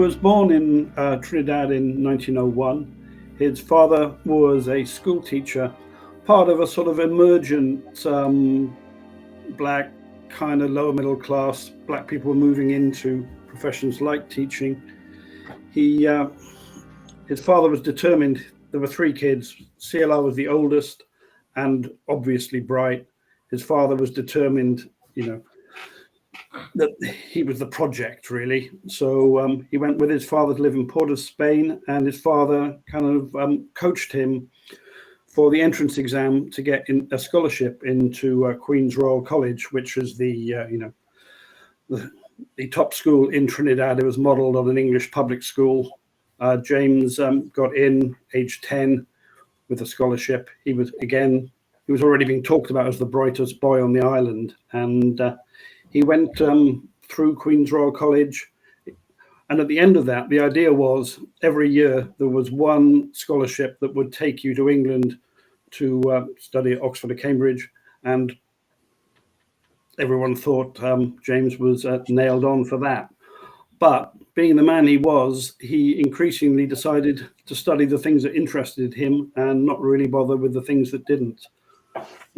was born in Trinidad in 1901. His father was a school teacher, part of a sort of emergent black, kind of lower middle class. Black people were moving into professions like teaching. His father was determined. There were three kids. CLR was the oldest and obviously bright. His father was determined, that he was the project, really. So he went with his father to live in Port of Spain, and his father kind of coached him for the entrance exam to get in a scholarship into Queen's Royal College, which was the top school in Trinidad. It was modelled on an English public school. James got in age 10 with a scholarship. He was already being talked about as the brightest boy on the island, and he went through Queen's Royal College. And at the end of that, the idea was every year there was one scholarship that would take you to England to study at Oxford or Cambridge. And everyone thought James was nailed on for that. But being the man he was, he increasingly decided to study the things that interested him and not really bother with the things that didn't.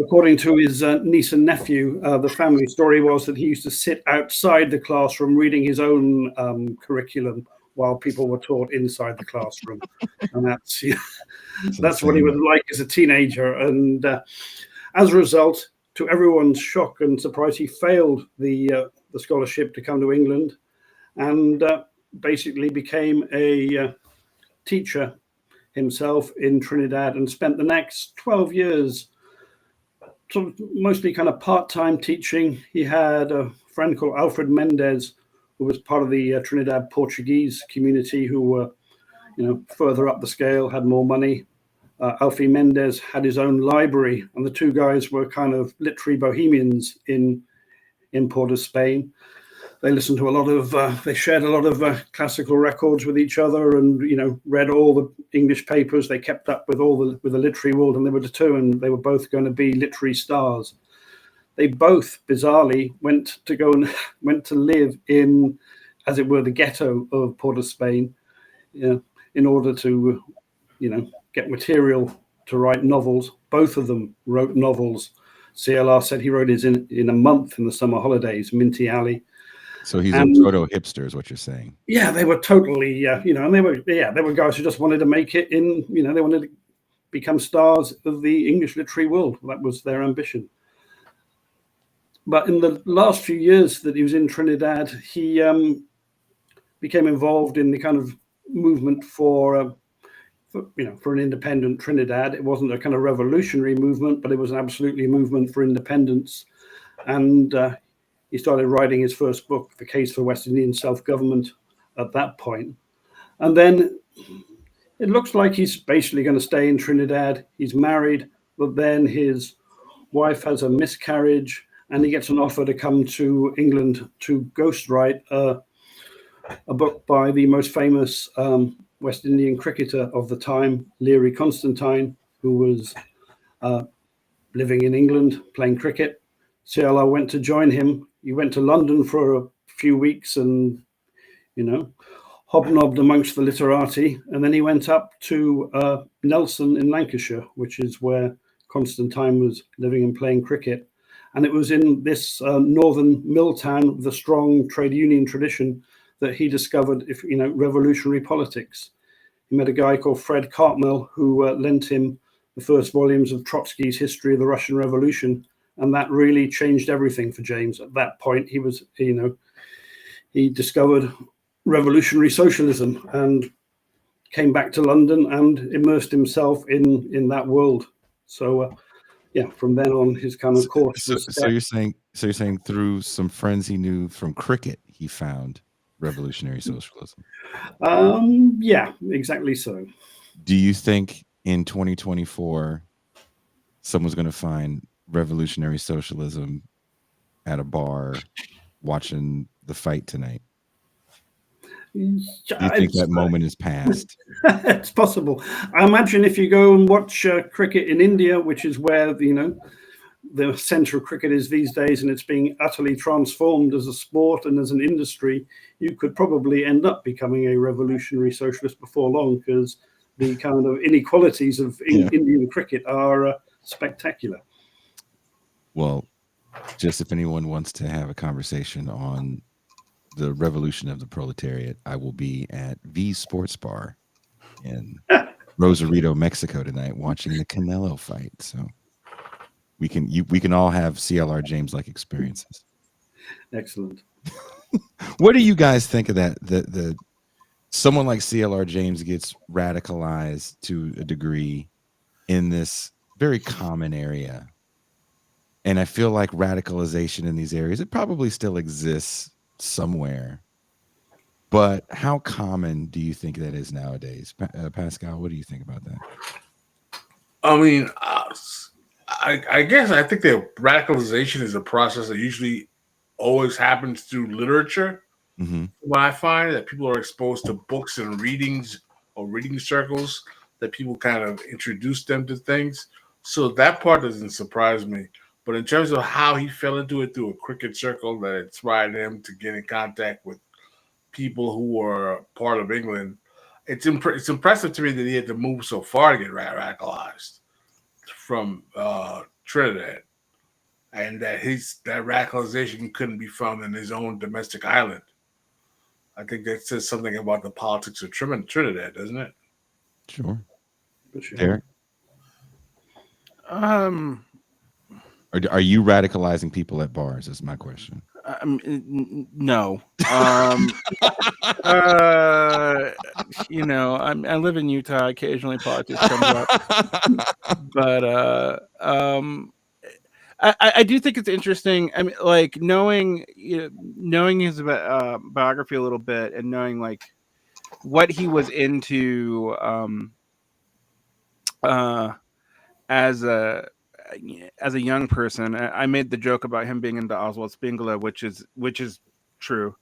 According to his niece and nephew, the family story was that he used to sit outside the classroom reading his own curriculum while people were taught inside the classroom. And that's what he was like as a teenager. And as a result, to everyone's shock and surprise, he failed the scholarship to come to England and basically became a teacher himself in Trinidad and spent the next 12 years sort of mostly kind of part-time teaching. He had a friend called Alfred Mendez, who was part of the Trinidad Portuguese community, who were, further up the scale, had more money. Alfie Mendez had his own library, and the two guys were kind of literary bohemians in Port of Spain. They listened to a lot of, they shared a lot of classical records with each other, and read all the English papers. They kept up with with the literary world, and they were determined they were both going to be literary stars. They both bizarrely went to live in, as it were, the ghetto of Port of Spain, in order to, get material to write novels. Both of them wrote novels. CLR said he wrote his in a month in the summer holidays, Minty Alley. So he's a proto hipster, is what you're saying. Yeah, they were totally, and they were guys who just wanted to make it in, they wanted to become stars of the English literary world. That was their ambition. But in the last few years that he was in Trinidad, he became involved in the kind of movement for an independent Trinidad. It wasn't a kind of revolutionary movement, but it was absolutely a movement for independence. And he started writing his first book, The Case for West Indian Self-Government, at that point. And then it looks like he's basically going to stay in Trinidad. He's married, but then his wife has a miscarriage, and he gets an offer to come to England to ghostwrite a book by the most famous West Indian cricketer of the time, Leary Constantine, who was living in England playing cricket. CLR went to join him. He went to London for a few weeks and, hobnobbed amongst the literati. And then he went up to Nelson in Lancashire, which is where Constantine was living and playing cricket. And it was in this northern mill town with a strong trade union tradition that he discovered, revolutionary politics. He met a guy called Fred Cartmel, who lent him the first volumes of Trotsky's History of the Russian Revolution. And that really changed everything for James. At that point, he was, he discovered revolutionary socialism and came back to London and immersed himself in that world. So, from then on, his kind of course. So you're saying through some friends he knew from cricket, he found revolutionary socialism. Yeah, exactly so. Do you think in 2024, someone's going to find revolutionary socialism at a bar watching the fight tonight? Do you think that moment is past? It's possible. I imagine if you go and watch cricket in India, which is where the centre of cricket is these days, and it's being utterly transformed as a sport and as an industry, you could probably end up becoming a revolutionary socialist before long, because the kind of inequalities of Indian cricket are spectacular. Well, just if anyone wants to have a conversation on the revolution of the proletariat, I will be at V Sports Bar in Rosarito, Mexico tonight, watching the Canelo fight. So we can all have CLR James like experiences. Excellent. What do you guys think of that? The someone like CLR James gets radicalized to a degree in this very common area. And I feel like radicalization in these areas, it probably still exists somewhere. But how common do you think that is nowadays? Pascal, what do you think about that? I mean, I guess I think that radicalization is a process that usually always happens through literature. Mm-hmm. What I find that people are exposed to books and readings or reading circles that people kind of introduce them to things. So that part doesn't surprise me. But in terms of how he fell into it through a cricket circle that inspired him to get in contact with people who were part of England, it's impressive to me that he had to move so far to get radicalized from Trinidad, and that that radicalization couldn't be found in his own domestic island. I think that says something about the politics of Trinidad, doesn't it? Sure. Sure. Derek? Are you radicalizing people at bars? Is my question. No. You know, I live in Utah. Occasionally politics comes up, but I do think it's interesting. I mean, like knowing his biography a little bit, and knowing like what he was into as a young person. I made the joke about him being into Oswald Spengler, which is true.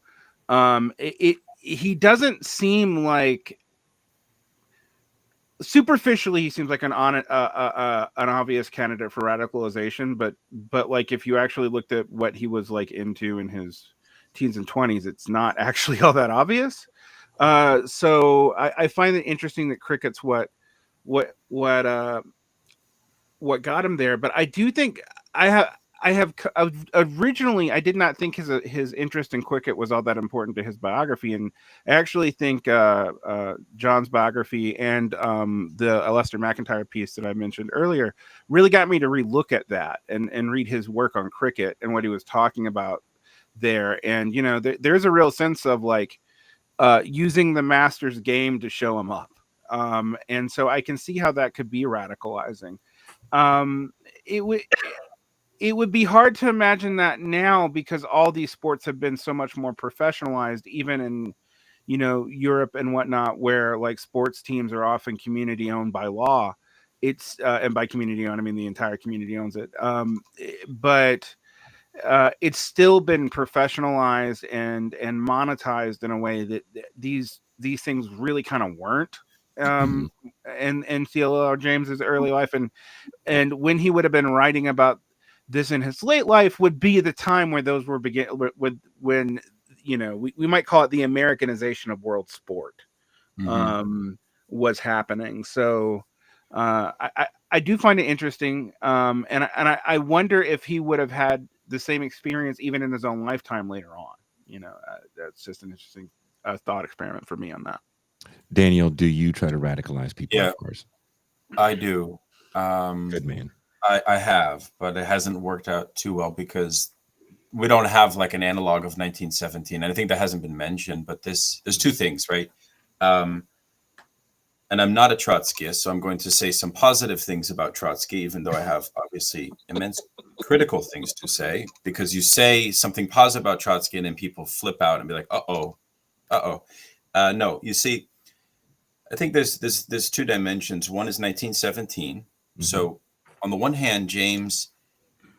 He doesn't seem like, superficially he seems like an obvious candidate for radicalization, but like if you actually looked at what he was like into in his teens and 20s, it's not actually all that obvious. So I find it interesting that cricket's what got him there. But I do think originally I did not think his interest in cricket was all that important to his biography, and I actually think John's biography and the Lester McIntyre piece that I mentioned earlier really got me to relook at that and read his work on cricket and what he was talking about there. And you know, there's a real sense of like using the master's game to show him up, and so I can see how that could be radicalizing. It would be hard to imagine that now, because all these sports have been so much more professionalized, even in, you know, Europe and whatnot, where like sports teams are often community owned by law. It's and by community owned, I mean the entire community owns it. But it's still been professionalized and monetized in a way that these things really kind of weren't. And CLR James's early life, and when he would have been writing about this in his late life would be the time where those were when you know, we might call it the Americanization of world sport was happening. So I do find it interesting, and I wonder if he would have had the same experience even in his own lifetime later on. You know, that's just an interesting thought experiment for me on that. Daniel, do you try to radicalize people? Yeah, of course. I do. Good man. I have, but it hasn't worked out too well because we don't have like an analog of 1917. And I think that hasn't been mentioned, but there's two things, right? And I'm not a Trotskyist, so I'm going to say some positive things about Trotsky, even though I have obviously immense critical things to say, because you say something positive about Trotsky and then people flip out and be like, no, you see, I think there's two dimensions. One is 1917. Mm-hmm. So on the one hand, James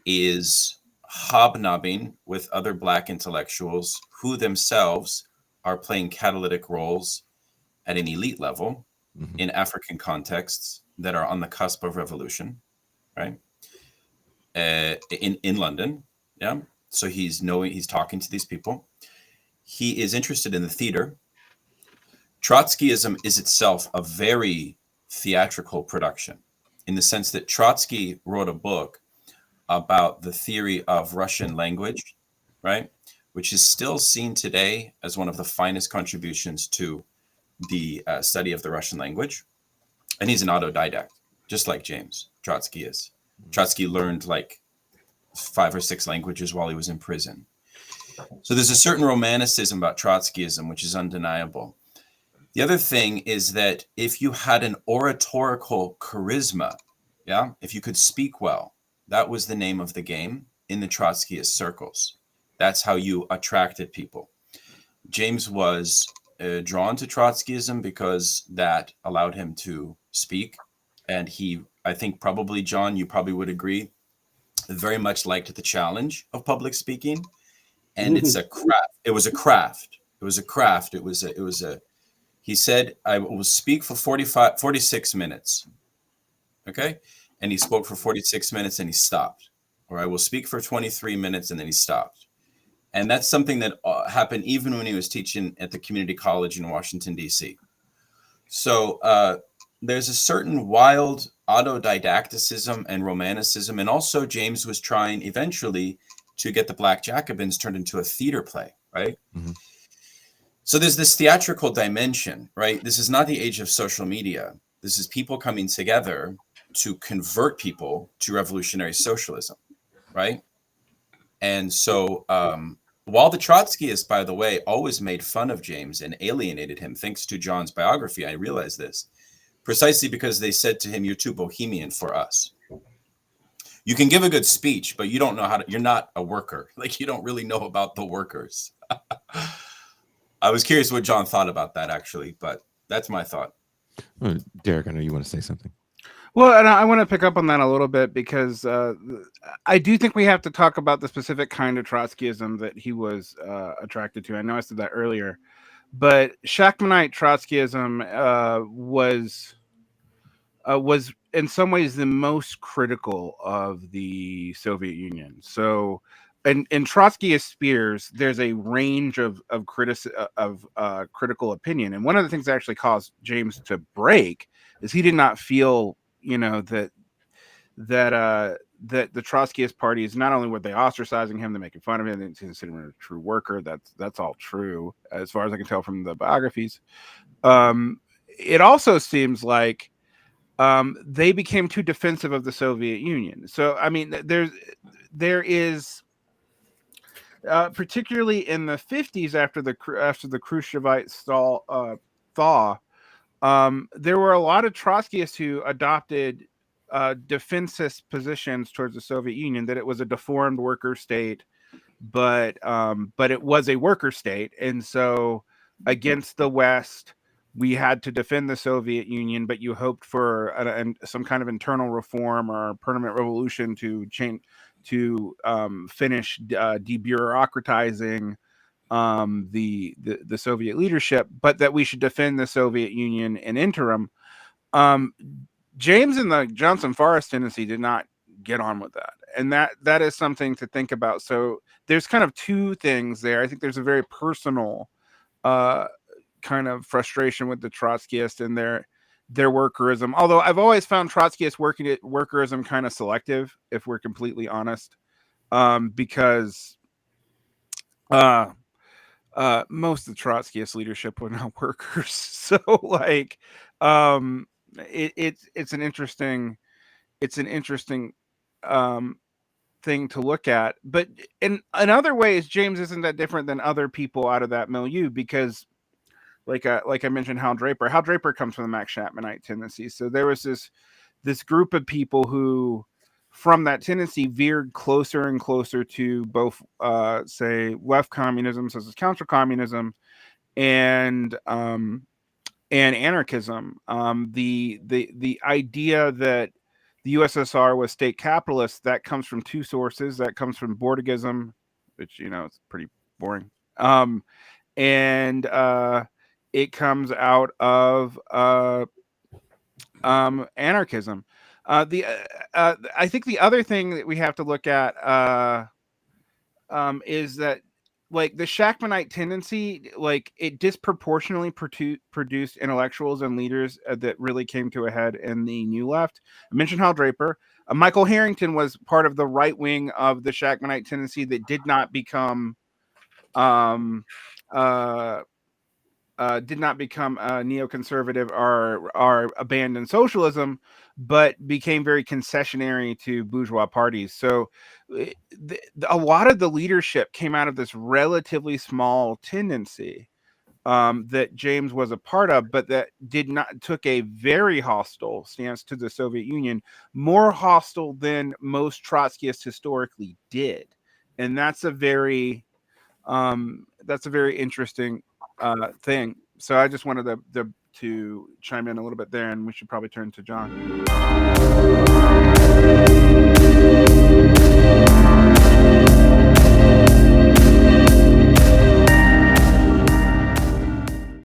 is hobnobbing with other Black intellectuals who themselves are playing catalytic roles at an elite level in African contexts that are on the cusp of revolution, right? in London. Yeah, so he's talking to these people. He is interested in the theater. Trotskyism is itself a very theatrical production, in the sense that Trotsky wrote a book about the theory of Russian language, right? Which is still seen today as one of the finest contributions to the study of the Russian language. And he's an autodidact, just like James. Trotsky is. Trotsky learned like 5 or 6 languages while he was in prison. So there's a certain romanticism about Trotskyism, which is undeniable. The other thing is that if you had an oratorical charisma, yeah, if you could speak well, that was the name of the game in the Trotskyist circles. That's how you attracted people. James was drawn to Trotskyism because that allowed him to speak. And he, I think probably, John, you probably would agree, very much liked the challenge of public speaking. And it's a craft. It was a craft. It was a craft. It was a, he said, I will speak for 46 minutes. Okay. And he spoke for 46 minutes and he stopped. Or I will speak for 23 minutes and then he stopped. And that's something that happened even when he was teaching at the community college in Washington, D.C. So there's a certain wild autodidacticism and romanticism. And also James was trying eventually to get the Black Jacobins turned into a theater play, right? Mm-hmm. So there's this theatrical dimension, right? This is not the age of social media. This is people coming together to convert people to revolutionary socialism, right? And so while the Trotskyists, by the way, always made fun of James and alienated him, thanks to John's biography, I realized this, precisely because they said to him, you're too bohemian for us. You can give a good speech, but you don't know how to, you're not a worker. Like, you don't really know about the workers. I was curious what John thought about that, actually, but that's my thought. Derek, I know you want to say something. Well, and I want to pick up on that a little bit because I do think we have to talk about the specific kind of Trotskyism that he was attracted to. I know I said that earlier, but Shachtmanite Trotskyism was in some ways the most critical of the Soviet Union. So, in Trotskyist spheres, there's a range of critical opinion, and one of the things that actually caused James to break is he did not feel, you know, that the Trotskyist party is not only were they ostracizing him, they're making fun of him, they consider him a true worker. That's all true as far as I can tell from the biographies. It also seems like they became too defensive of the Soviet Union. So I mean, there is particularly in the 50s after the Khrushchevite thaw. There were a lot of Trotskyists who adopted defensist positions towards the Soviet Union, that it was a deformed worker state, but it was a worker state, and so against the West, we had to defend the Soviet Union, but you hoped for some kind of internal reform or permanent revolution to change, to finish debureaucratizing the Soviet leadership, but that we should defend the Soviet Union in interim. James and the Johnson Forest tendency did not get on with that, and that is something to think about. So there's kind of two things there. I think there's a very personal kind of frustration with the Trotskyists and their workerism. Although I've always found Trotskyist workerism kind of selective, if we're completely honest, because most of the Trotskyist leadership were not workers. So like, it's an interesting thing to look at. But in other ways, James isn't that different than other people out of that milieu, because like I mentioned, Hal Draper comes from the Max Chapmanite tendency. So there was this group of people who, from that tendency, veered closer and closer to both, say, left communism, such as counter-communism, and anarchism. The idea that the USSR was state capitalist, that comes from two sources. That comes from Bordegism, which, you know, it's pretty boring, and it comes out of anarchism. I think the other thing that we have to look at is that like the Shachtmanite tendency, like it disproportionately produced intellectuals and leaders that really came to a head in the New Left. I mentioned Hal Draper. Michael Harrington was part of the right wing of the Shachtmanite tendency that did not become neoconservative or abandon socialism, but became very concessionary to bourgeois parties. So a lot of the leadership came out of this relatively small tendency that James was a part of, but that took a very hostile stance to the Soviet Union, more hostile than most Trotskyists historically did. And that's a very interesting thing. So I just wanted to chime in a little bit there, and we should probably turn to John.